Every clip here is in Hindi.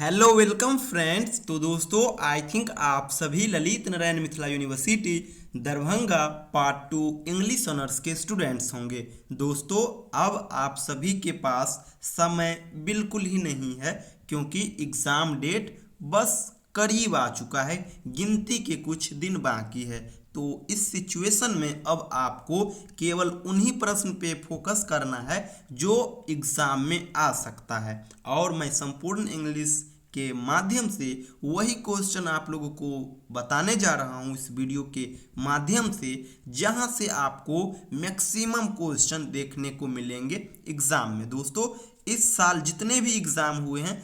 Hello welcome friends. तो दोस्तों आई थिंक आप सभी Lalit Narayan Mithila university Darbhanga part 2 English honours के स्टूडेंट्स होंगे। दोस्तों अब आप सभी के पास समय बिल्कुल ही नहीं है, क्योंकि एग्ज़ाम डेट बस करीब आ चुका है, गिनती के कुछ दिन बाकी है। तो इस सिचुएशन में अब आपको केवल उन्हीं प्रश्न पे फोकस करना है जो एग्ज़ाम में आ सकता है, और मैं संपूर्ण इंग्लिश के माध्यम से वही क्वेश्चन आप लोगों को बताने जा रहा हूँ इस वीडियो के माध्यम से, जहाँ से आपको मैक्सिमम क्वेश्चन देखने को मिलेंगे एग्ज़ाम में। दोस्तों इस साल जितने भी एग्ज़ाम हुए हैं,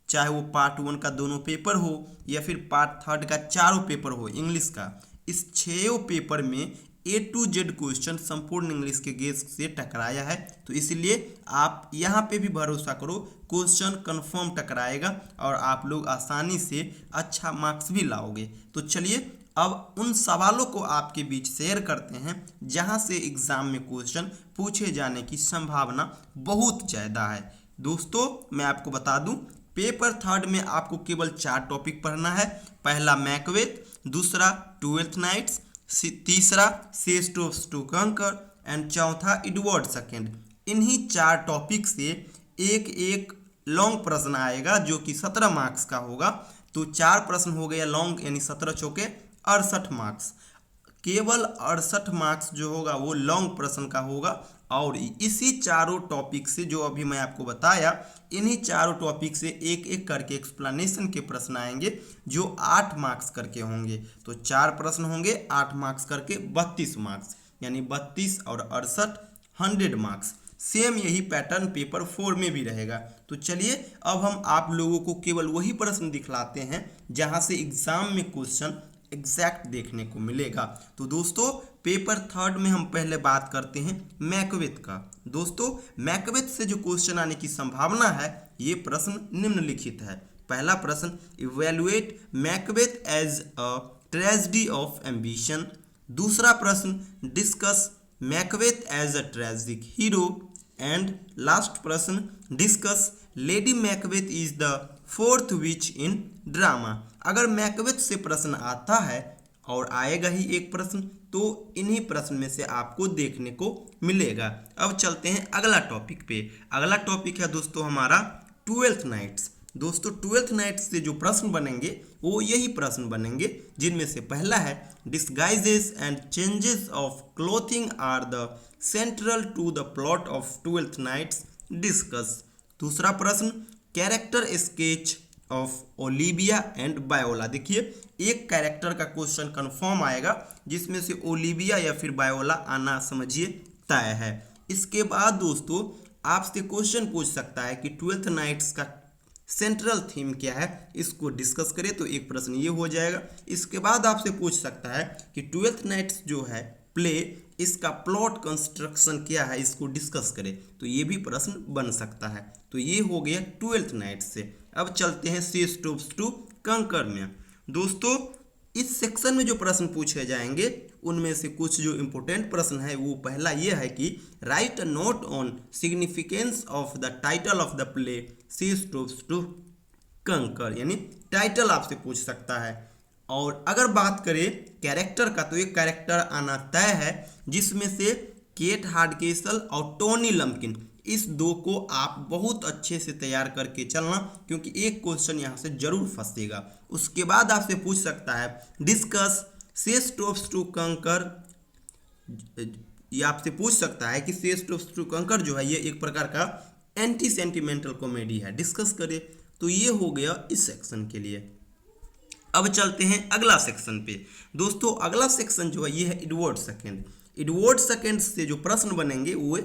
चाहे वो पार्ट 1 का दोनों पेपर हो या फिर पार्ट 3 का चारों पेपर हो इंग्लिश का, इस 6 पेपर में A to Z क्वेश्चन संपूर्ण इंग्लिश के गेस्ट से टकराया है। तो इसलिए आप यहाँ पे भी भरोसा करो, क्वेश्चन कंफर्म टकराएगा और आप लोग आसानी से अच्छा मार्क्स भी लाओगे। तो चलिए अब उन सवालों को आपके बीच शेयर करते हैं जहाँ से एग्ज़ाम में क्वेश्चन पूछे जाने की संभावना बहुत ज़्यादा है। दोस्तों मैं आपको बता दूं, पेपर 3 में आपको केवल 4 टॉपिक पढ़ना है। पहला मैकबेथ, दूसरा ट्वेल्थ नाइट्स, तीसरा सेस्टोप्स टू कंकर एंड चौथा एडवर्ड सेकेंड। इन्हीं 4 टॉपिक से एक एक लॉन्ग प्रश्न आएगा जो कि 17 मार्क्स का होगा। तो 4 प्रश्न हो गया लॉन्ग, यानी 17 चौके 68 मार्क्स। केवल 68 मार्क्स जो होगा वो लॉन्ग प्रश्न का होगा, और इसी चारों टॉपिक से जो अभी मैं आपको बताया, इन्हीं चारों टॉपिक से एक एक करके एक्सप्लेनेशन के प्रश्न आएंगे जो 8 मार्क्स करके होंगे। तो 4 प्रश्न होंगे 8 मार्क्स करके 32 मार्क्स, यानी 32 और 68 100 मार्क्स। सेम यही पैटर्न पेपर 4 में भी रहेगा। तो चलिए अब हम आप लोगों को केवल वही प्रश्न दिखलाते हैं जहां से एग्जाम में क्वेश्चन एग्जैक्ट देखने को मिलेगा। तो दोस्तों पेपर 3 में हम पहले बात करते हैं मैकबेथ का। दोस्तों मैकबेथ से जो क्वेश्चन आने की संभावना है, ये प्रश्न निम्नलिखित है। पहला प्रश्न, evaluate Macbeth as a tragedy of ambition. दूसरा प्रश्न, discuss Macbeth as a tragic hero. And last प्रश्न, discuss Lady Macbeth is the fourth witch in drama. अगर मैकबेथ से प्रश्न आता है, और आएगा ही एक प्रश्न, तो इन्हीं प्रश्न में से आपको देखने को मिलेगा। अब चलते हैं अगला टॉपिक पे। अगला टॉपिक है दोस्तों हमारा ट्वेल्थ नाइट्स। दोस्तों ट्वेल्थ नाइट्स से जो प्रश्न बनेंगे वो यही प्रश्न बनेंगे, जिनमें से पहला है, disguises and changes of clothing are the central to the plot of Twelfth Night's, discuss. दूसरा प्रश्न, character sketch of Olivia and Viola. देखिए एक कैरेक्टर का क्वेश्चन कंफर्म आएगा, जिसमें से ओलिविया या फिर बायोला आना समझिए तय है। इसके बाद दोस्तों आपसे क्वेश्चन पूछ सकता है कि ट्वेल्थ नाइट्स का सेंट्रल थीम क्या है, इसको डिस्कस करें, तो एक प्रश्न ये हो जाएगा। इसके बाद आपसे पूछ सकता है कि ट्वेल्थ नाइट्स जो है प्ले, इसका प्लॉट कंस्ट्रक्शन क्या है, इसको डिस्कस करें, तो ये भी प्रश्न बन सकता है। तो ये हो गया ट्वेल्थ नाइट्स से। अब चलते हैं सेस्टोप्स टू कंकर में। दोस्तों इस सेक्शन में जो प्रश्न पूछे जाएंगे उनमें से कुछ जो इंपॉर्टेंट प्रश्न है, वो पहला ये है कि write a note on significance of the title of the play she stoops to conquer, यानी टाइटल आपसे पूछ सकता है। और अगर बात करें कैरेक्टर का, तो एक कैरेक्टर आना तय है, जिसमें से केट हार्डकेसल और टोनी लम्किन, इस 2 को आप बहुत अच्छे से तैयार करके चलना, क्योंकि एक क्वेश्चन यहाँ से जरूर फंसेगा। उसके बाद आपसे पूछ सकता है डिस्कस सेस्टोप्स टू कंकर। ये आपसे पूछ सकता है कि सेस्टोप्स टू कंकर जो है ये एक प्रकार का एंटी सेंटिमेंटल कॉमेडी है, डिस्कस करें। तो ये हो गया इस सेक्शन के लिए। अब चलते हैं अगला सेक्शन पे। दोस्तों अगला सेक्शन जो है ये है एडवर्ड सेकेंड। एडवर्ड सेकेंड से जो प्रश्न बनेंगे वो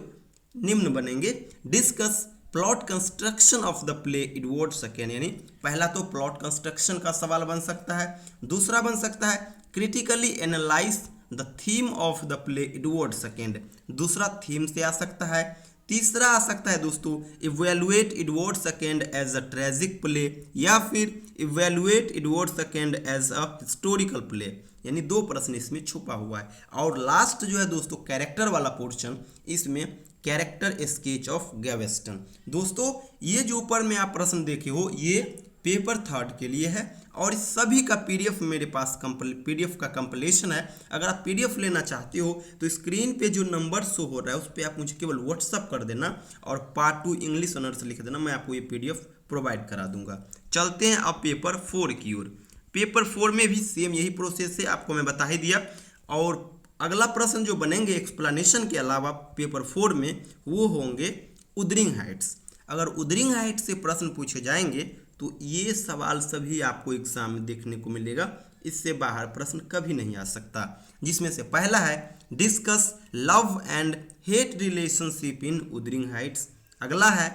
निम्न बनेंगे, discuss plot construction of the play Edward second, यानी पहला तो प्लॉट कंस्ट्रक्शन का सवाल बन सकता है। दूसरा बन सकता है critically analyse the theme of the play Edward second, दूसरा थीम से आ सकता है। तीसरा आ सकता है दोस्तों evaluate Edward second as a tragic play, या फिर evaluate Edward second as a historical play, यानी 2 प्रश्न इसमें छुपा हुआ है। और लास्ट जो है दोस्तों कैरेक्टर वाला पोर्शन, इसमें कैरेक्टर स्केच ऑफ गैवेस्टन। दोस्तों ये जो ऊपर में आप प्रश्न देखे हो, ये पेपर थर्ड के लिए है और इस सभी का पीडीएफ मेरे पास पीडीएफ का कंप्लीशन है। अगर आप पीडीएफ लेना चाहते हो तो स्क्रीन पे जो नंबर शो हो रहा है उस पर आप मुझे केवल व्हाट्सअप कर देना और पार्ट 2 इंग्लिश ऑनर्स लिख देना, मैं आपको ये पीडीएफ प्रोवाइड करा दूंगा। चलते हैं अब पेपर 4 की ओर। पेपर 4 में भी सेम यही प्रोसेस है, आपको मैं बता ही दिया। और अगला प्रश्न जो बनेंगे एक्सप्लेनेशन के अलावा पेपर 4 में वो होंगे उदरिंग हाइट्स। अगर उदरिंग हाइट से प्रश्न पूछे जाएंगे तो ये सवाल सभी आपको एग्जाम में देखने को मिलेगा, इससे बाहर प्रश्न कभी नहीं आ सकता। जिसमें से पहला है discuss love and hate relationship in Wuthering Heights. अगला है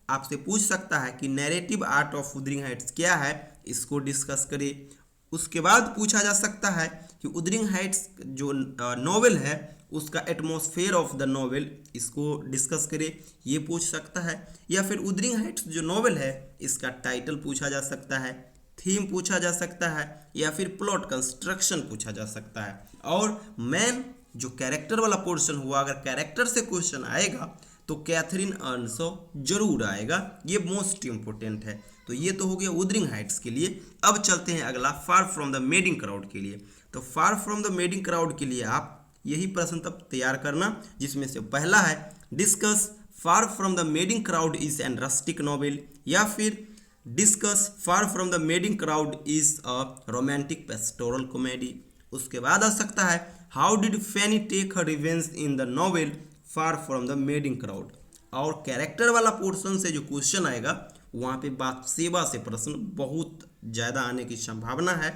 आपसे पूछ सकता है कि narrative art of Wuthering Heights क्या है, इसको डिस्कस करें। उसके बाद पूछा जा सकता है कि उदरिंग हाइट्स जो नॉवेल है उसका एटमॉस्फेयर ऑफ द नॉवेल, इसको डिस्कस करें, ये पूछ सकता है। या फिर उदरिंग हाइट्स जो नॉवेल है इसका टाइटल पूछा जा सकता है, थीम पूछा जा सकता है, या फिर प्लॉट कंस्ट्रक्शन पूछा जा सकता है। और मेन जो कैरेक्टर वाला पोर्शन हुआ, अगर कैरेक्टर से क्वेश्चन आएगा तो कैथरीन अर्नसो जरूर आएगा, ये मोस्ट इंपोर्टेंट है। तो ये तो हो गया उदरिंग हाइट्स के लिए। अब चलते हैं अगला फार फ्रॉम द मेडिंग क्राउड के लिए। तो फार फ्रॉम द मेडिंग क्राउड के लिए आप यही प्रश्न तब तैयार करना, जिसमें से पहला है discuss far from the madding crowd is an rustic novel, या फिर discuss far from the madding crowd is a romantic pastoral comedy. उसके बाद आ सकता है how did Fanny take her revenge in the novel far from the madding crowd. और कैरेक्टर वाला पोर्शन से जो क्वेश्चन आएगा वहाँ पे बात सेवा से प्रश्न बहुत ज़्यादा आने की संभावना है।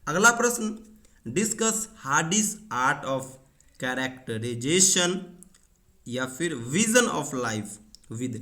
अगला प्रश्न discuss Hardy's art of characterisation, या फिर vision of life with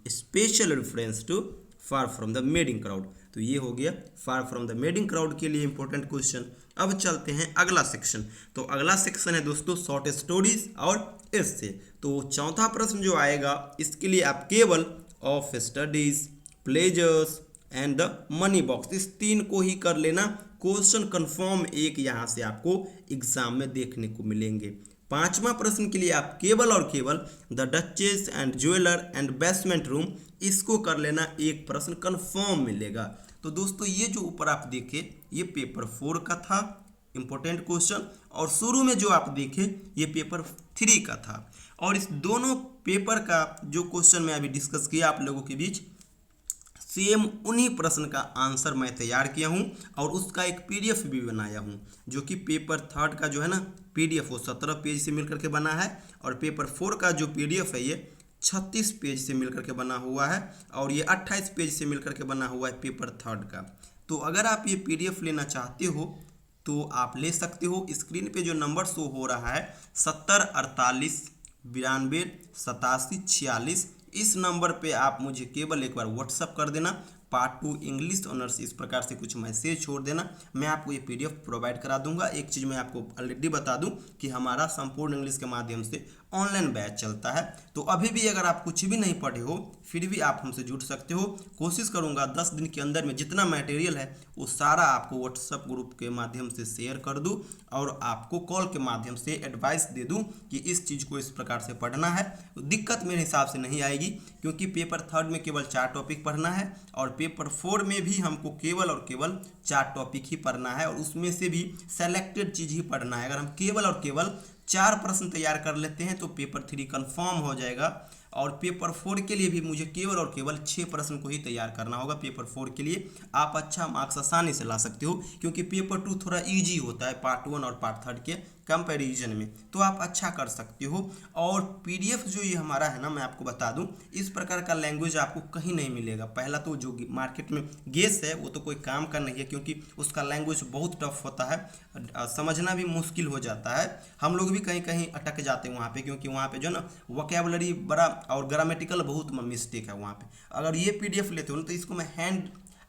special reference to far from the madding crowd. तो ये हो गया far from the madding crowd के लिए इंपॉर्टेंट क्वेश्चन। अब चलते हैं अगला सेक्शन। तो अगला सेक्शन है दोस्तों शॉर्ट स्टोरीज और एस्से। तो चौथा प्रश्न जो आएगा इसके लिए आप केवल of studies, pleasures and the money box, इस तीन को ही कर लेना। क्वेश्चन कंफर्म एक यहाँ से आपको एग्जाम में देखने को मिलेंगे। पांचवा प्रश्न के लिए आप केवल और केवल the duchess and jeweller and basement room, इसको कर लेना, एक प्रश्न कंफर्म मिलेगा। तो दोस्तों ये जो ऊपर आप देखे ये पेपर 4 का था इंपॉर्टेंट क्वेश्चन, और शुरू में जो आप देखे ये पेपर 3 का था। और इस दोनों पेपर का जो क्वेश्चन मैं अभी डिस्कस किया आप लोगों के बीच, सेम उन्हीं प्रश्न का आंसर मैं तैयार किया हूं और उसका एक पीडीएफ भी बनाया हूं, जो कि पेपर 3 का जो है ना पीडीएफ वो 17 पेज से मिलकर के बना है, और पेपर 4 का जो पीडीएफ है ये 36 पेज से मिलकर के बना हुआ है, और ये 28 पेज से मिलकर के बना हुआ है पेपर 3 का। तो अगर आप ये पीडीएफ लेना चाहते हो तो आप ले सकते हो। स्क्रीन पे जो नंबर शो हो रहा है 70 48 92 87 46, इस नंबर पे आप मुझे केवल एक बार व्हाट्सअप कर देना, पार्ट 2 इंग्लिश ऑनर्स, इस प्रकार से कुछ मैसेज छोड़ देना, मैं आपको ये पीडीएफ प्रोवाइड करा दूंगा। एक चीज़ मैं आपको ऑलरेडी बता दूं कि हमारा संपूर्ण इंग्लिश के माध्यम से ऑनलाइन बैच चलता है। तो अभी भी अगर आप कुछ भी नहीं पढ़े हो फिर भी आप हमसे जुड़ सकते हो। कोशिश करूंगा 10 दिन के अंदर में जितना मटेरियल है वो सारा आपको व्हाट्सएप ग्रुप के माध्यम से शेयर कर दूं, और आपको कॉल के माध्यम से एडवाइस दे दूं कि इस चीज़ को इस प्रकार से पढ़ना है। दिक्कत मेरे हिसाब से नहीं आएगी, क्योंकि पेपर 3 में केवल 4 टॉपिक पढ़ना है, और पेपर 4 में भी हमको केवल और केवल 4 टॉपिक ही पढ़ना है, और उसमें से भी सेलेक्टेड चीज़ ही पढ़ना है। अगर हम केवल और केवल 4 प्रश्न तैयार कर लेते हैं तो पेपर 3 कंफर्म हो जाएगा, और पेपर 4 के लिए भी मुझे केवल और केवल 6 प्रश्न को ही तैयार करना होगा। पेपर 4 के लिए आप अच्छा मार्क्स आसानी से ला सकते हो, क्योंकि पेपर 2 थोड़ा इजी होता है पार्ट 1 और पार्ट 3 के कंपैरिजन में, तो आप अच्छा कर सकते हो। और पीडीएफ जो ये हमारा है ना, मैं आपको बता दूं, इस प्रकार का लैंग्वेज आपको कहीं नहीं मिलेगा। पहला तो जो मार्केट में गेस है वो तो कोई काम का नहीं है, क्योंकि उसका लैंग्वेज बहुत टफ होता है, समझना भी मुश्किल हो जाता है। हम लोग भी कहीं कहीं अटक जाते हैं वहाँ पे, क्योंकि वहाँ पे जो ना वोकैबुलरी बड़ा और ग्रामेटिकल बहुत मिस्टेक है वहाँ पे। अगर ये पीडीएफ लेते हो ना तो इसको मैं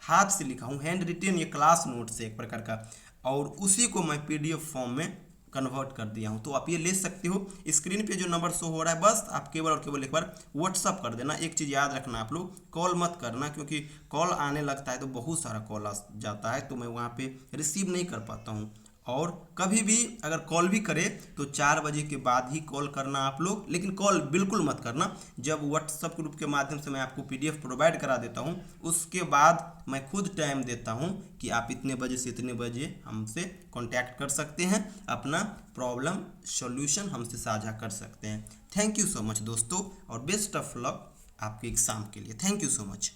हाथ से लिखा हूँ, हैंड रिटेन, ये क्लास नोट से एक प्रकार का, और उसी को मैं पीडीएफ फॉर्म में कन्वर्ट कर दिया हूँ। तो आप ये ले सकते हो। स्क्रीन पे जो नंबर शो हो रहा है बस आप केवल और केवल एक बार व्हाट्सअप कर देना। एक चीज़ याद रखना, आप लोग कॉल मत करना, क्योंकि कॉल आने लगता है तो बहुत सारा कॉल आ जाता है, तो मैं वहाँ पे रिसीव नहीं कर पाता हूँ। और कभी भी अगर कॉल भी करे तो 4 बजे के बाद ही कॉल करना आप लोग, लेकिन कॉल बिल्कुल मत करना। जब व्हाट्सएप ग्रुप के माध्यम से मैं आपको पीडीएफ प्रोवाइड करा देता हूँ, उसके बाद मैं खुद टाइम देता हूँ कि आप इतने बजे से इतने बजे हमसे कांटेक्ट कर सकते हैं, अपना प्रॉब्लम सॉल्यूशन हमसे साझा कर सकते हैं। थैंक यू सो मच दोस्तों, और बेस्ट ऑफ लक आपके एग्ज़ाम के लिए। Thank you so much.